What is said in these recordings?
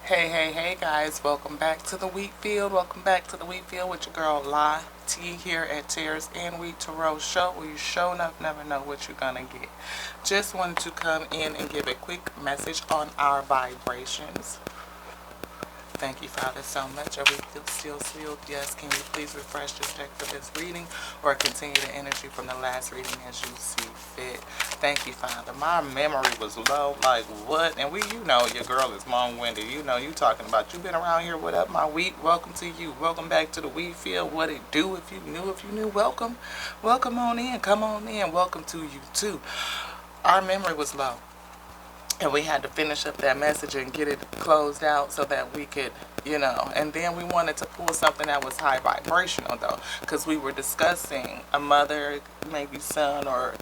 Hey guys, welcome back to the wheat field. Welcome back to the wheat field with your girl La T here at Tears and Wheat Tarot Show, where you show enough never know what you're gonna get. Just wanted to come in and give a quick message on our vibrations. Thank you, Father, so much. Are we still sealed? Yes. Can you please refresh this deck for this reading or continue the energy from the last reading as you see fit? Thank you, Father. My memory was low. Like, what? And your girl is long-winded. You talking about, you been around here. What up, my wheat? Welcome to you. Welcome back to the wheat field. What it do? If you knew, welcome. Welcome on in. Come on in. Welcome to you, too. Our memory was low. And we had to finish up that message and get it closed out so that we could, and then we wanted to pull something that was high vibrational, though, because we were discussing a mother, maybe son, or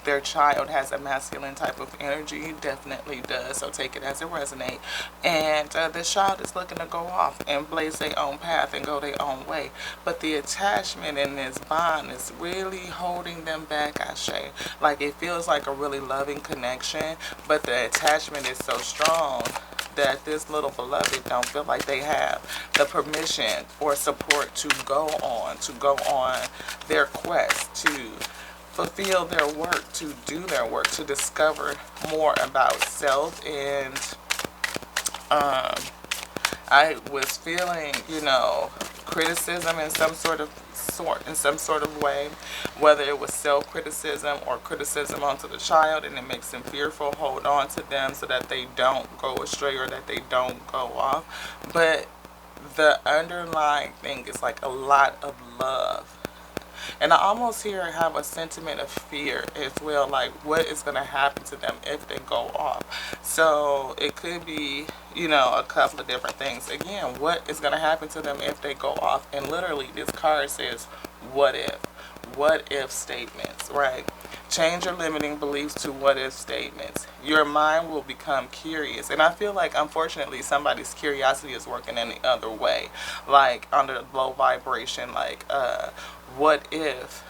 their child has a masculine type of energy. He definitely does, so take it as it resonates. And this child is looking to go off and blaze their own path and go their own way. But the attachment in this bond is really holding them back, Ashe. Like, it feels like a really loving connection, but the attachment is so strong that this little beloved don't feel like they have the permission or support to go on their quest, to fulfill their work, to do their work, to discover more about self. And I was feeling, criticism in some sort of way, whether it was self-criticism or criticism onto the child, and it makes them fearful, hold on to them so that they don't go astray or that they don't go off. But the underlying thing is like a lot of love. And I almost here have a sentiment of fear as well, like what is going to happen to them if they go off. So it could be, a couple of different things. Again, what is going to happen to them if they go off? And literally this card says, what if? What if statements, right? Change your limiting beliefs to what if statements. Your mind will become curious. And I feel like, unfortunately, somebody's curiosity is working in the other way. Like, under low vibration, like, what if,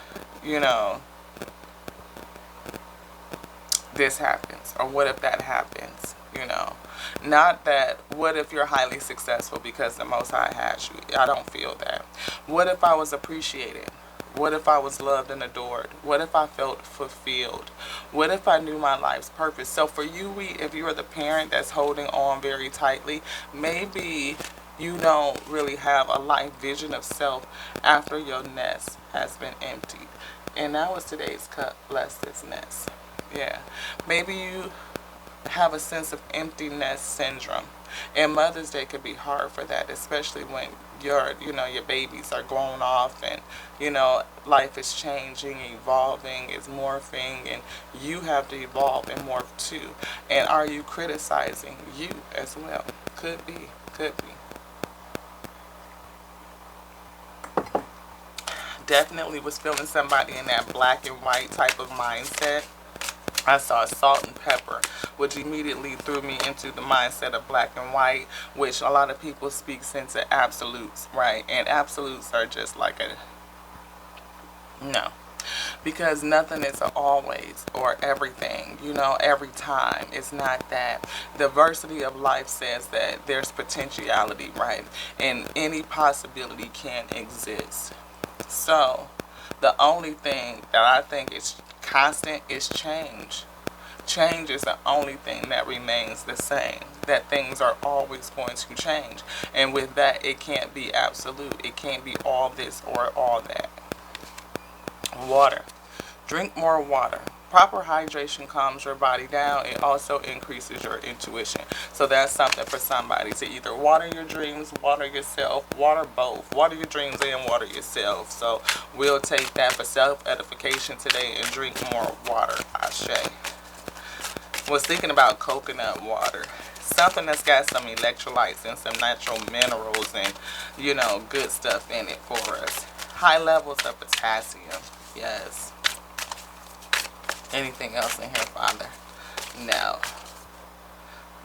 this happens? Or what if that happens? Not that, what if you're highly successful because the Most High has you? I don't feel that. What if I was appreciated? What if I was loved and adored? What if I felt fulfilled? What if I knew my life's purpose? So for you, if you're the parent that's holding on very tightly, maybe you don't really have a life vision of self after your nest has been emptied. And that was today's cup. Bless this nest. Yeah. Maybe you have a sense of emptiness syndrome. And Mother's Day could be hard for that, especially when your babies are going off and, life is changing, evolving, is morphing, and you have to evolve and morph too. And are you criticizing you as well? Could be. Definitely was feeling somebody in that black and white type of mindset. I saw salt and pepper, which immediately threw me into the mindset of black and white, which a lot of people speak into absolutes, right? And absolutes are just like no. Because nothing is always or everything, every time. It's not that. The diversity of life says that there's potentiality, right? And any possibility can exist. So, the only thing that I think is constant is change. Change is the only thing that remains the same. That things are always going to change. And with that, it can't be absolute. It can't be all this or all that. Water. Drink more water. Proper hydration calms your body down. It also increases your intuition. So that's something for somebody to either water your dreams, water yourself, water both. Water your dreams and water yourself. So we'll take that for self-edification today and drink more water. Ashe. Was thinking about coconut water. Something that's got some electrolytes and some natural minerals and, good stuff in it for us. High levels of potassium. Yes. Anything else in here, Father? No.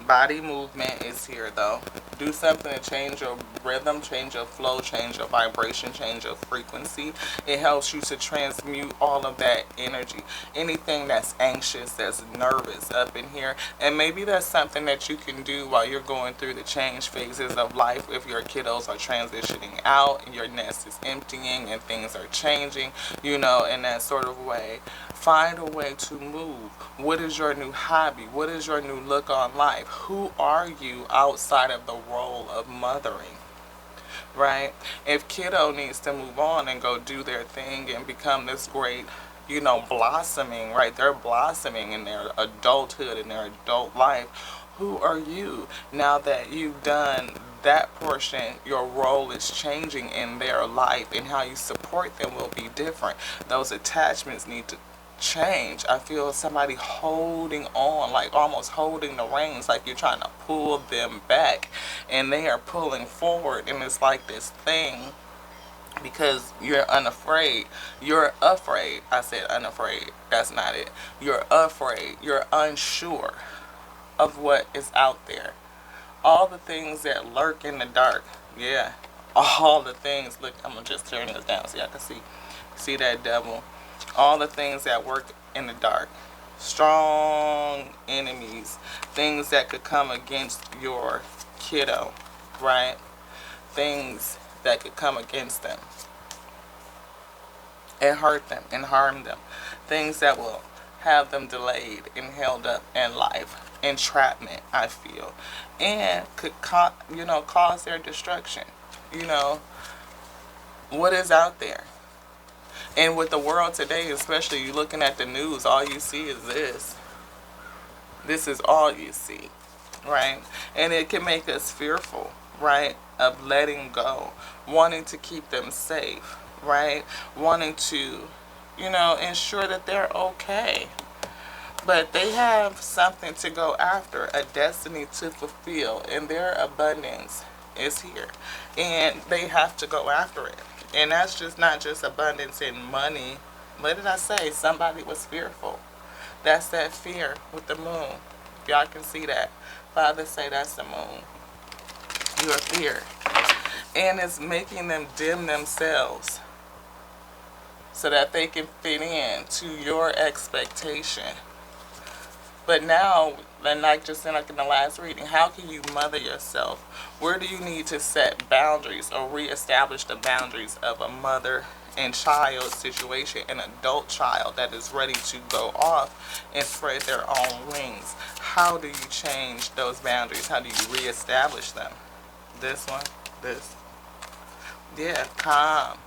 Body movement is here though. Do something to change your rhythm, change your flow, change your vibration, change your frequency. It helps you to transmute all of that energy. Anything that's anxious, that's nervous up in here. And maybe that's something that you can do while you're going through the change phases of life. If your kiddos are transitioning out and your nest is emptying and things are changing, you know, in that sort of way. Find a way to move. What is your new hobby? What is your new look on life? Who are you outside of the role of mothering? Right? If kiddo needs to move on and go do their thing and become this great, you know, blossoming, right? They're blossoming in their adulthood, in their adult life. Who are you now that you've done that portion? Your role is changing in their life, and how you support them will be different. Those attachments need to change. I feel somebody holding on, like almost holding the reins, like you're trying to pull them back and they are pulling forward, and it's like this thing because you're unafraid. You're afraid. I said unafraid. That's not it. You're afraid. You're unsure of what is out there. All the things that lurk in the dark. Yeah. All the things. Look, I'm going to just turn this down so y'all can see that devil. All the things that work in the dark. Strong enemies. Things that could come against your kiddo. Right? Things that could come against them and hurt them and harm them. Things that will have them delayed and held up in life. Entrapment, I feel. And could cause their destruction. You know, what is out there? And with the world today, especially, you looking at the news, all you see is this. This is all you see, right? And it can make us fearful, right, of letting go, wanting to keep them safe, right, wanting to, ensure that they're okay. But they have something to go after, a destiny to fulfill, and their abundance is here. And they have to go after it. And that's just not just abundance in money. What did I say? Somebody was fearful. That's that fear with the moon. If y'all can see that. Father say that's the moon. Your fear. And it's making them dim themselves so that they can fit in to your expectation. But now, and like in the last reading, how can you mother yourself? Where do you need to set boundaries or reestablish the boundaries of a mother and child situation, an adult child that is ready to go off and spread their own wings? How do you change those boundaries? How do you reestablish them? This one, this. Yeah, calm.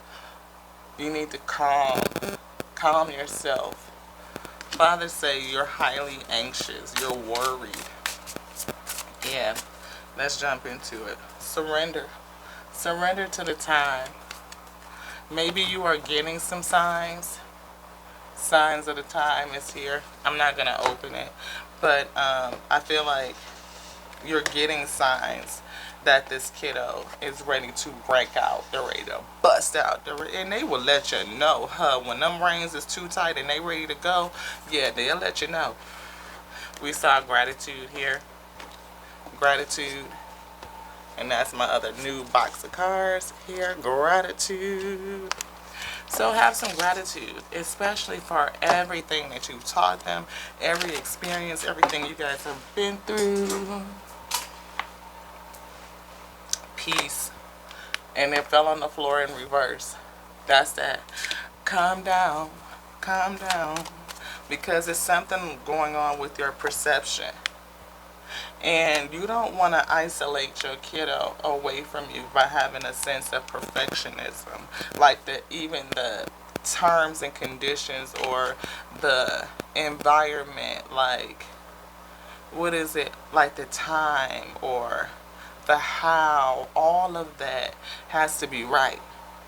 You need to calm yourself. Father say you're highly anxious, you're worried. Yeah, let's jump into it. Surrender. Surrender to the time. Maybe you are getting some signs. Signs of the time is here. I'm not going to open it. But I feel like you're getting signs that this kiddo is ready to break out. They're ready to bust out. And they will let you know, when them reins is too tight and they ready to go, yeah, they'll let you know. We saw gratitude here. Gratitude. And that's my other new box of cards here. Gratitude. So have some gratitude, especially for everything that you've taught them, every experience, everything you guys have been through. Peace. And it fell on the floor in reverse. That's that. Calm down. Calm down. Because it's something going on with your perception. And you don't want to isolate your kiddo away from you by having a sense of perfectionism. Like even the terms and conditions or the environment, like, what is it? Like the time or the how, all of that has to be right.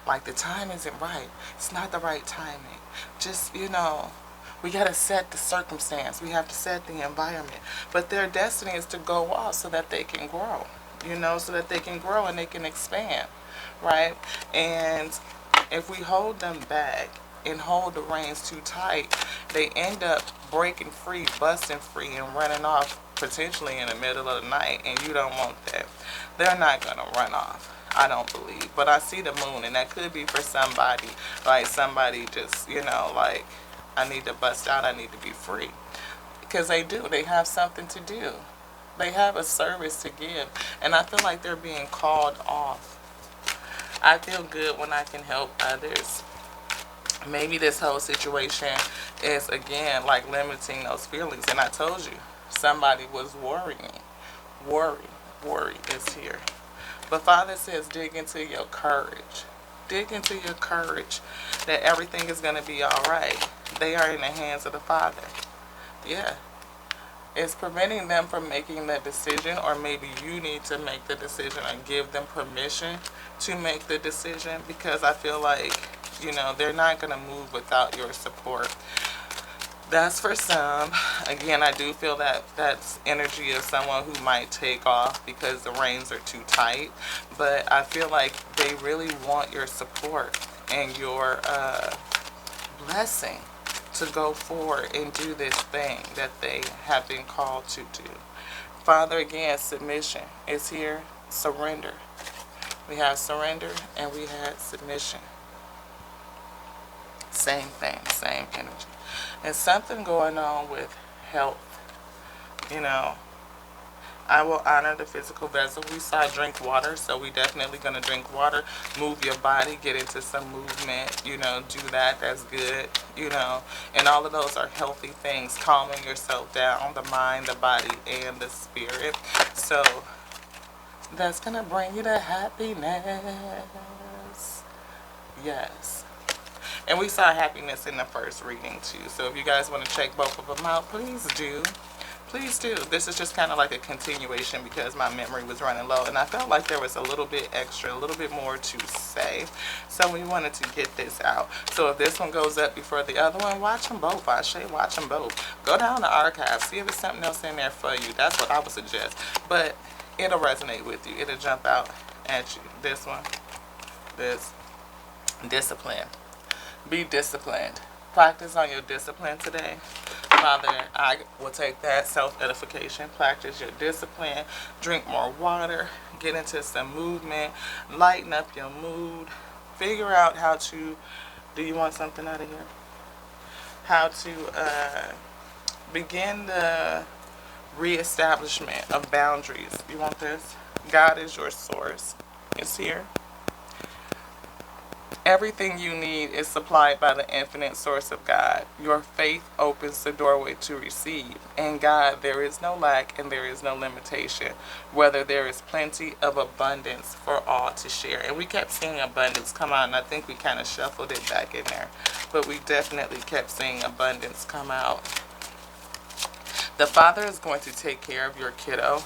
Like the time isn't right. It's not the right timing. Just, we got to set the circumstance. We have to set the environment. But their destiny is to go off so that they can grow, so that they can grow and they can expand, right? And if we hold them back and hold the reins too tight, they end up breaking free, busting free, and running off potentially in the middle of the night, and you don't want that. They're not going to run off, I don't believe. But I see the moon, and that could be for somebody. Like somebody just, like, I need to bust out, I need to be free. Because they do. They have something to do. They have a service to give. And I feel like they're being called off. I feel good when I can help others. Maybe this whole situation is, again, like limiting those feelings. And I told you, somebody was worrying. Worry is here. But Father says, dig into your courage. Dig into your courage that everything is going to be all right. They are in the hands of the Father. Yeah. It's preventing them from making that decision, or maybe you need to make the decision and give them permission to make the decision, because I feel like, they're not going to move without your support. That's for some. Again, I do feel that that's energy of someone who might take off because the reins are too tight. But I feel like they really want your support and your blessing to go forward and do this thing that they have been called to do. Father, again, submission is here. Surrender. We have surrender and we had submission. Same thing, same energy. And something going on with health. I will honor the physical vessel. We saw drink water, so we definitely going to drink water. Move your body, get into some movement, do that. That's good, And all of those are healthy things. Calming yourself down, the mind, the body, and the spirit. So that's going to bring you to happiness. Yes. And we saw happiness in the first reading too. So if you guys want to check both of them out, please do. Please do. This is just kind of like a continuation because my memory was running low. And I felt like there was a little bit extra, a little bit more to say. So we wanted to get this out. So if this one goes up before the other one, watch them both. I say watch them both. Go down the archive. See if there's something else in there for you. That's what I would suggest. But it'll resonate with you. It'll jump out at you. This one. This. Discipline. Be disciplined. Practice on your discipline today. Father, I will take that self-edification. Practice your discipline. Drink more water. Get into some movement. Lighten up your mood. Figure out how to... Do you want something out of here? How to begin the reestablishment of boundaries. You want this? God is your source. It's here. Everything you need is supplied by the infinite source of God. Your faith opens the doorway to receive. In God, there is no lack and there is no limitation. Whether there is plenty of abundance for all to share. And we kept seeing abundance come out, and I think we kind of shuffled it back in there. But we definitely kept seeing abundance come out. The Father is going to take care of your kiddo.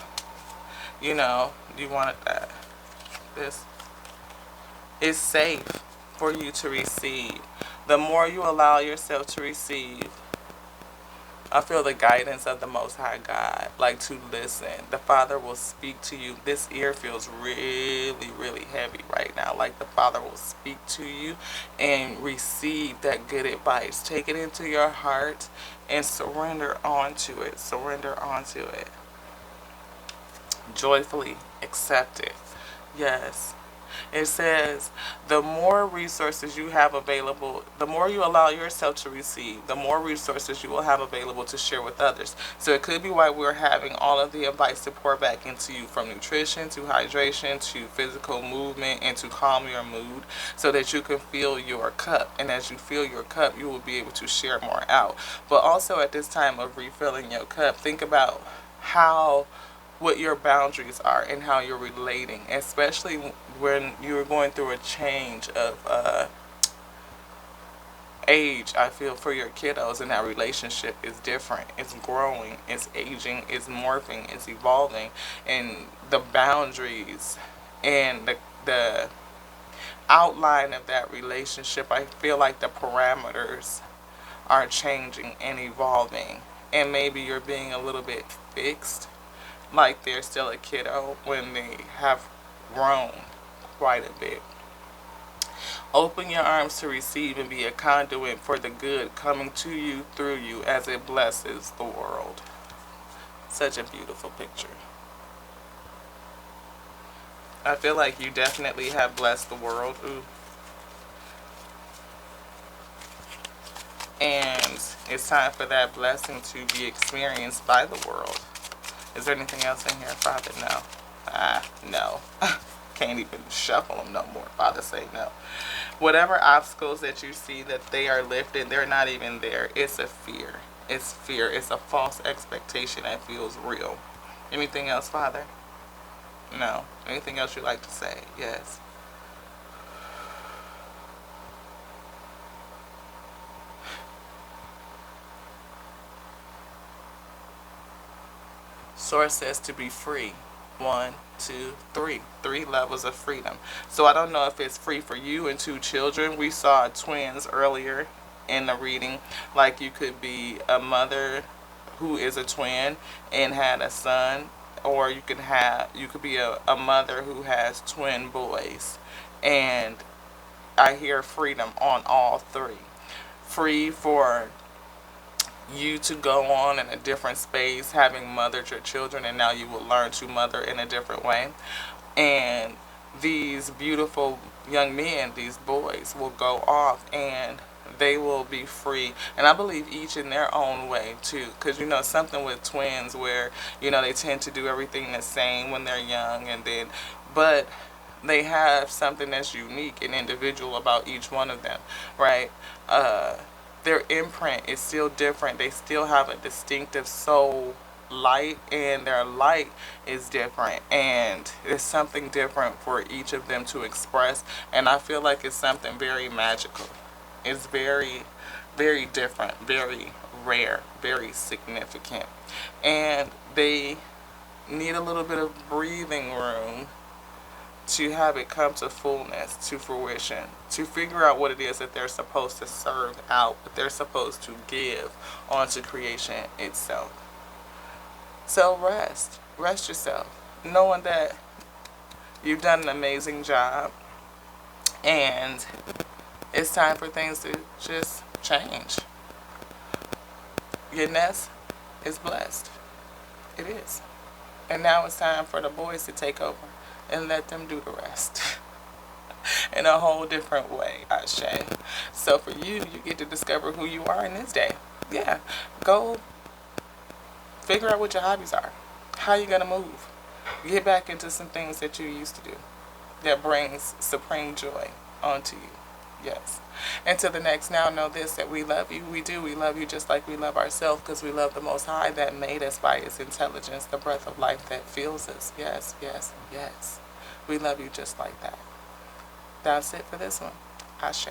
You wanted that. This is safe for you to receive. The more you allow yourself to receive, I feel the guidance of the Most High God, like to listen. The Father will speak to you. This ear feels really, really heavy right now. Like the Father will speak to you and receive that good advice. Take it into your heart and surrender onto it. Surrender onto it. Joyfully accept it. Yes. It says, the more resources you have available, the more you allow yourself to receive, the more resources you will have available to share with others. So it could be why we're having all of the advice to pour back into you, from nutrition to hydration to physical movement, and to calm your mood so that you can fill your cup. And as you fill your cup, you will be able to share more out. But also at this time of refilling your cup, think about what your boundaries are and how you're relating, especially when you're going through a change of age. I feel for your kiddos, and that relationship is different. It's growing, it's aging, it's morphing, it's evolving, and the boundaries and the outline of that relationship, I feel like the parameters are changing and evolving, and maybe you're being a little bit fixed, like they're still a kiddo when they have grown quite a bit. Open your arms to receive and be a conduit for the good coming to you through you as it blesses the world. Such a beautiful picture. I feel like you definitely have blessed the world. Ooh. And it's time for that blessing to be experienced by the world. Is there anything else in here, Father? No. No. Can't even shuffle them no more. Father, say no. Whatever obstacles that you see that they are lifted, they're not even there. It's a fear. It's fear. It's a false expectation that feels real. Anything else, Father? No. Anything else you'd like to say? Yes. Source says to be free. 1, 2, 3. 3 levels of freedom. So I don't know if it's free for you and 2 children. We saw twins earlier in the reading. Like you could be a mother who is a twin and had a son, or you could be a mother who has twin boys. And I hear freedom on all 3. Free for you to go on in a different space, having mothered your children, and now you will learn to mother in a different way. And these beautiful young men, these boys, will go off and they will be free. And I believe each in their own way too, because something with twins where they tend to do everything the same when they're young, but they have something that's unique and individual about each one of them, right? Their imprint is still different. They still have a distinctive soul light, and their light is different, and it's something different for each of them to express. And I feel like it's something very magical. It's very, very different, very rare, very significant, and they need a little bit of breathing room to have it come to fullness, to fruition, to figure out what it is that they're supposed to serve out, what they're supposed to give onto creation itself. So rest yourself, knowing that you've done an amazing job, and it's time for things to just change. Your nest is blessed. It is. And now it's time for the boys to take over and let them do the rest in a whole different way, Ashe. So for you, you get to discover who you are in this day. Yeah, go figure out what your hobbies are. How you gonna move? Get back into some things that you used to do that brings supreme joy onto you. Yes. Until the next, now know this, that we love you. We do. We love you just like we love ourselves, because we love the Most High that made us by His intelligence, the breath of life that fills us. Yes, yes, yes. We love you just like that. That's it for this one. Ashe.